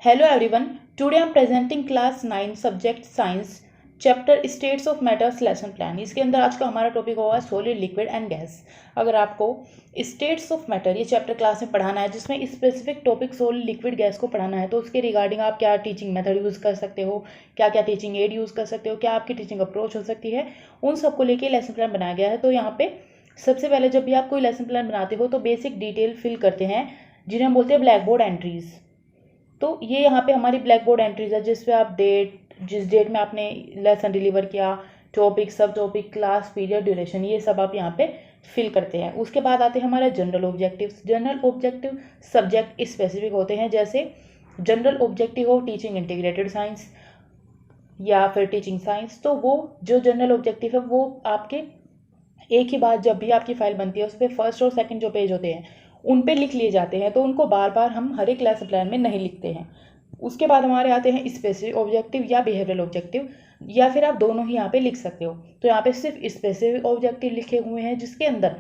Hello everyone. Today I am presenting class 9 subject science chapter states of matters lesson plan. इसके अंदर आज का हमारा टॉपिक होगा सॉलिड लिक्विड एंड गैस। अगर आपको स्टेट्स ऑफ मैटर ये चैप्टर क्लास में पढ़ाना है जिसमें specific topic solid liquid gas को पढ़ाना है तो उसके रिगार्डिंग आप क्या टीचिंग मेथड यूज़ कर सकते हो, क्या क्या टीचिंग एड यूज़ कर सकते हो, क्या आपकी टीचिंग अप्रोच हो सकती है, उन सबको लेके लेसन प्लान बनाया गया है। तो यहाँ पे सबसे पहले जब भी आप कोई लेसन प्लान बनाते हो तो बेसिक डिटेल फिल करते हैं जिन्हें हम बोलते हैं ब्लैक बोर्ड एंट्रीज। तो ये यहाँ पे हमारी ब्लैक बोर्ड एंट्रीज है जिस पे आप जिस डेट में आपने लेसन डिलीवर किया, टॉपिक, सब टॉपिक, क्लास, पीरियड, ड्यूरेशन, ये सब आप यहाँ पे फिल करते हैं। उसके बाद आते हैं हमारे general objectives. General objective subject specific होते हैं, जैसे जनरल ऑब्जेक्टिव हो टीचिंग इंटीग्रेटेड साइंस या फिर टीचिंग साइंस, तो वो जो जनरल ऑब्जेक्टिव है वो आपके एक ही बात जब भी आपकी फाइल बनती है उस पर फर्स्ट और सेकंड जो पेज होते हैं उन पे लिख लिए जाते हैं, तो उनको बार बार हम हर एक लेसन प्लान में नहीं लिखते हैं। उसके बाद हमारे आते हैं स्पेसिफिक ऑब्जेक्टिव या बिहेवियरल ऑब्जेक्टिव, या फिर आप दोनों ही यहाँ पे लिख सकते हो। तो यहाँ पे सिर्फ स्पेसिफिक ऑब्जेक्टिव लिखे हुए हैं जिसके अंदर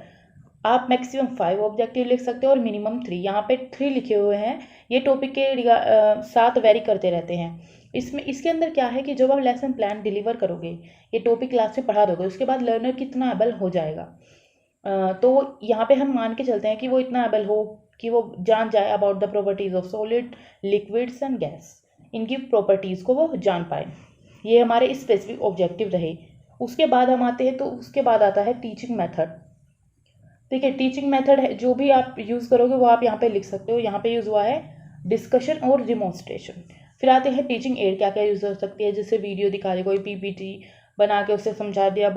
आप मैक्सिमम 5 ऑब्जेक्टिव लिख सकते हो और मिनिमम 3। यहाँ पे 3 लिखे हुए हैं, ये टॉपिक के साथ वेरी करते रहते हैं। इसके अंदर क्या है कि जब आप लेसन प्लान डिलीवर करोगे, ये टॉपिक क्लास में पढ़ा दोगे, उसके बाद लर्नर कितना एबल हो जाएगा, तो यहाँ पे हम मान के चलते हैं कि वो इतना एबल हो कि वो जान जाए about the properties of solid, liquids and gas, इनकी प्रॉपर्टीज़ को वो जान पाए। ये हमारे स्पेसिफिक ऑब्जेक्टिव रहे। उसके बाद हम आते हैं, तो उसके बाद आता है टीचिंग मेथड। ठीक है, टीचिंग मेथड है जो भी आप यूज़ करोगे वो आप यहाँ पे लिख सकते हो। यहाँ पे यूज़ हुआ है डिस्कशन और डिमॉन्स्ट्रेशन। फिर आते हैं टीचिंग एड, क्या क्या यूज़ हो सकती है, जैसे वीडियो दिखा दे, कोई पीपीटी बना के उससे समझा दिया,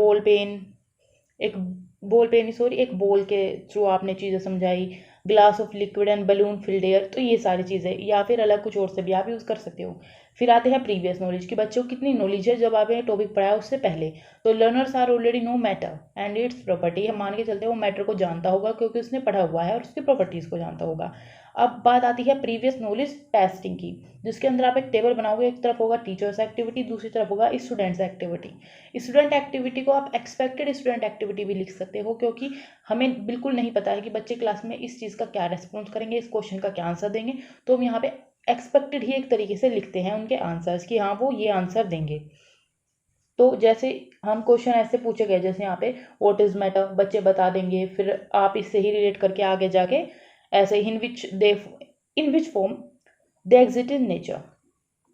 एक बॉल के थ्रू आपने चीज़ें समझाई, glass of liquid and balloon field air, तो ये सारी चीज़ें, या फिर अलग कुछ और से भी आप यूज़ कर सकते हो। फिर आते हैं प्रीवियस नॉलेज कि बच्चों को कितनी नॉलेज है जब आपने टॉपिक पढ़ाया उससे पहले। तो learners are already know matter and its property, हम मान के चलते हैं वो मैटर को जानता होगा क्योंकि उसने पढ़ा हुआ है और उसकी प्रॉपर्टीज़ को जानता होगा। अब बात आती है प्रीवियस नॉलेज टेस्टिंग की, जिसके अंदर आप एक टेबल बनाओगे, एक तरफ होगा टीचर्स एक्टिविटी, दूसरी तरफ होगा स्टूडेंट्स एक्टिविटी। स्टूडेंट एक्टिविटी को आप एक्सपेक्टेड स्टूडेंट एक्टिविटी भी लिख सकते हो, क्योंकि हमें बिल्कुल नहीं पता है कि बच्चे क्लास में इस चीज़ का क्या रेस्पॉन्स करेंगे, इस क्वेश्चन का क्या आंसर देंगे, तो हम यहाँ पे एक्सपेक्टेड ही एक तरीके से लिखते हैं उनके आंसर्स कि हाँ वो ये आंसर देंगे। तो जैसे हम क्वेश्चन ऐसे पूछे गए, जैसे यहाँ पे व्हाट इज मैटर, बच्चे बता देंगे, फिर आप इससे ही रिलेट करके आगे जाके ऐसे in which form they exist in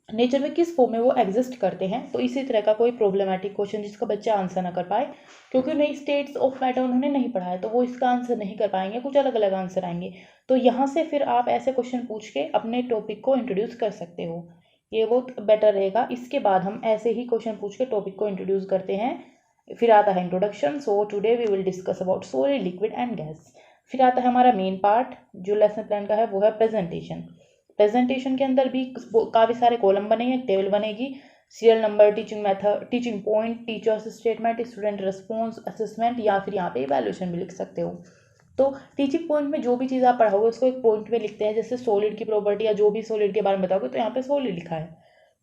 nature में किस फॉर्म में वो एग्जिस्ट करते हैं। तो इसी तरह का कोई प्रॉब्लमेटिक क्वेश्चन जिसका बच्चा आंसर ना कर पाए, क्योंकि उन्हें स्टेट्स ऑफ मैटर उन्होंने नहीं पढ़ा है, तो वो इसका आंसर नहीं कर पाएंगे, कुछ अलग अलग आंसर आएंगे। तो यहाँ से फिर आप ऐसे क्वेश्चन पूछ के अपने टॉपिक को इंट्रोड्यूस कर सकते हो, ये बहुत बेटर रहेगा। इसके बाद हम ऐसे ही क्वेश्चन पूछ के टॉपिक को इंट्रोड्यूस करते हैं। फिर आता है introduction. So today we will discuss about solid, liquid and gas. फिर आता है हमारा मेन पार्ट जो लेसन प्लान का है, वो है प्रेजेंटेशन। प्रेजेंटेशन के अंदर भी काफ़ी सारे कॉलम बनेंगे, टेबल बनेगी, serial number, teaching method, teaching point, teachers statement, student response, assessment, या फिर यहाँ पे इवैल्यूएशन भी लिख सकते हो। तो टीचिंग पॉइंट में जो भी चीज़ आप पढ़ाओगे उसको एक पॉइंट में लिखते हैं, जैसे सॉलिड की प्रॉपर्टी या जो भी सॉलिड के बारे में बताओगे तो यहाँ पे सॉलिड लिखा है।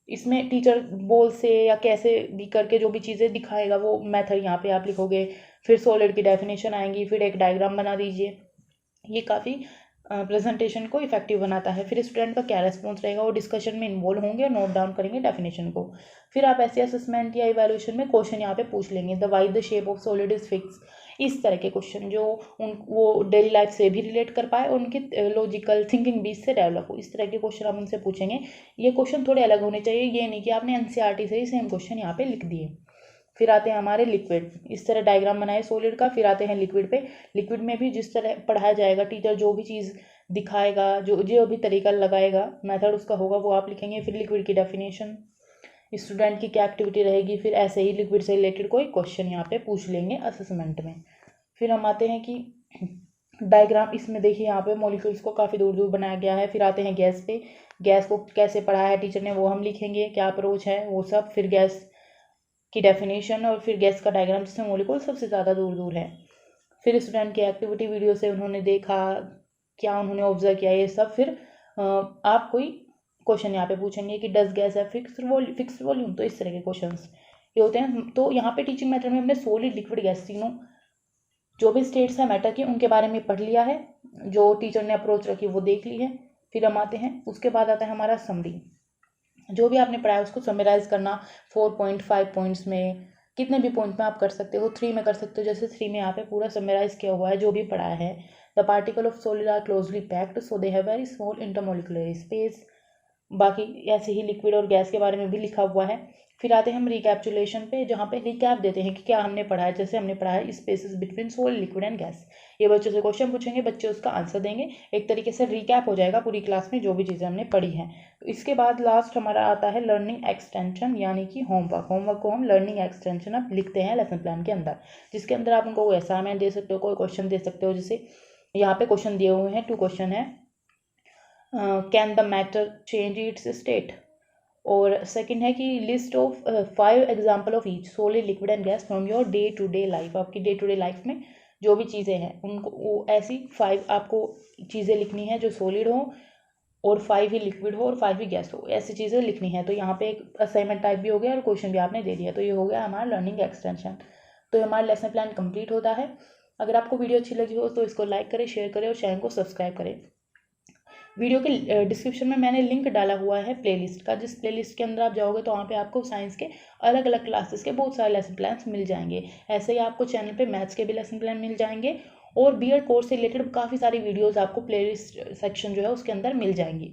इसमें टीचर बॉल से या कैसे भी करके जो भी चीज़ें दिखाएगा वो मेथड यहाँ पे आप लिखोगे। फिर सॉलिड की डेफिनेशन आएंगी, फिर एक डायग्राम बना दीजिए। ये काफ़ी प्रेजेंटेशन को इफेक्टिव बनाता है। फिर स्टूडेंट का क्या रेस्पॉन्स रहेगा, वो डिस्कशन में इन्वॉल्व होंगे और नोट डाउन करेंगे डेफिनेशन को। फिर आप ऐसे असेसमेंट या इवैल्यूएशन में क्वेश्चन यहाँ पे पूछ लेंगे, the why the shape of solid is fix, इस तरह के क्वेश्चन जो वो डेली लाइफ से भी रिलेट कर पाए और उनकी लॉजिकल थिंकिंग भी इससे डेवलप हो, इस तरह के क्वेश्चन आप उनसे पूछेंगे। ये क्वेश्चन थोड़े अलग होने चाहिए, ये नहीं कि आपने एनसीईआरटी से ही सेम क्वेश्चन यहाँ पे लिख दिए। फिर आते हैं हमारे लिक्विड, इस तरह डायग्राम बनाए सॉलिड का। फिर आते हैं लिक्विड पे। लिक्विड में भी जिस तरह पढ़ाया जाएगा, टीचर जो भी चीज़ दिखाएगा, जो भी तरीका लगाएगा, मेथड उसका होगा, वो आप लिखेंगे। फिर लिक्विड की डेफिनेशन, स्टूडेंट की क्या एक्टिविटी रहेगी, फिर ऐसे ही लिक्विड से रिलेटेड कोई क्वेश्चन यहाँ पे पूछ लेंगे असेसमेंट में। फिर हम आते हैं कि डायग्राम, इसमें देखिए यहाँ पे मॉलिक्यूल्स को काफ़ी दूर दूर बनाया गया है। फिर आते हैं गैस पे, गैस को कैसे पढ़ाया है टीचर ने वो हम लिखेंगे, क्या अप्रोच है वो सब। फिर गैस की डेफिनेशन और फिर गैस का डायग्राम जिसमें मॉलिक्यूल सबसे ज़्यादा दूर दूर है। फिर स्टूडेंट की एक्टिविटी, वीडियो से उन्होंने देखा, क्या उन्होंने ऑब्जर्व किया, ये सब। फिर आप कोई क्वेश्चन यहाँ पे पूछेंगे कि डज गैस है फिक्स वॉल्यूम, तो इस तरह के क्वेश्चंस ये होते हैं। तो यहाँ पे टीचिंग मेथड में हमने सॉलिड, लिक्विड, गैस तीनों जो भी स्टेट्स है मैटर की उनके बारे में पढ़ लिया है, जो टीचर ने अप्रोच रखी वो देख ली है। फिर हम आते हैं, उसके बाद आता है हमारा समरी। जो भी आपने पढ़ा है उसको समराइज करना 4.5 पॉइंट्स में, कितने भी पॉइंट में आप कर सकते हो, 3 में कर सकते हो। जैसे 3 में यहाँ पे पूरा समराइज किया हुआ है जो भी पढ़ा है। The particle of solid are closely packed so they have very small intermolecular space. बाकी ऐसे ही लिक्विड और गैस के बारे में भी लिखा हुआ है। फिर आते हैं हम रिकैप्चुलेशन पे, जहाँ पे रिकैप देते हैं कि क्या हमने पढ़ा है। जैसे हमने पढ़ा है spaces between solid, liquid and gas. ये बच्चों से क्वेश्चन पूछेंगे, बच्चे उसका आंसर देंगे, एक तरीके से रिकैप हो जाएगा पूरी क्लास में जो भी चीज़ें हमने पढ़ी हैं। तो इसके बाद लास्ट हमारा आता है लर्निंग एक्सटेंशन, यानी कि होमवर्क। होमवर्क को हम लर्निंग एक्सटेंशन अब लिखते हैं लेसन प्लान के अंदर, जिसके अंदर आप उनको कोई असाइनमेंट दे सकते हो, कोई क्वेश्चन दे सकते हो। जैसे यहाँ पे क्वेश्चन दिए हुए हैं, 2 क्वेश्चन है, can the matter change its state, और सेकंड है कि list of 5 example of each solid, liquid and gas from your day to day life. आपकी डे टू डे लाइफ में जो भी चीज़ें हैं उनको वो ऐसी 5 आपको चीज़ें लिखनी है जो सॉलिड हो और 5 ही लिक्विड हो और 5 ही गैस हो, ऐसी चीज़ें लिखनी है। तो यहाँ पे एक असाइनमेंट टाइप भी हो गया और क्वेश्चन भी आपने दे दिया। तो ये हो गया हमारा लर्निंग एक्सटेंशन। तो हमारा लेसन प्लान कंप्लीट होता है। अगर आपको वीडियो अच्छी लगी हो तो इसको लाइक करें, शेयर करें और चैनल को सब्सक्राइब करें। वीडियो के डिस्क्रिप्शन में मैंने लिंक डाला हुआ है प्लेलिस्ट का, जिस प्लेलिस्ट के अंदर आप जाओगे तो वहाँ पे आपको साइंस के अलग अलग क्लासेस के बहुत सारे लेसन प्लान्स मिल जाएंगे। ऐसे ही आपको चैनल पे मैथ्स के भी लेसन प्लान मिल जाएंगे और बीएड कोर्स से रिलेटेड काफ़ी सारी वीडियोस आपको प्लेलिस्ट सेक्शन जो है उसके अंदर मिल जाएंगी।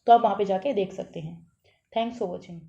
तो आप वहाँ पे जाके देख सकते हैं। Thanks for watching.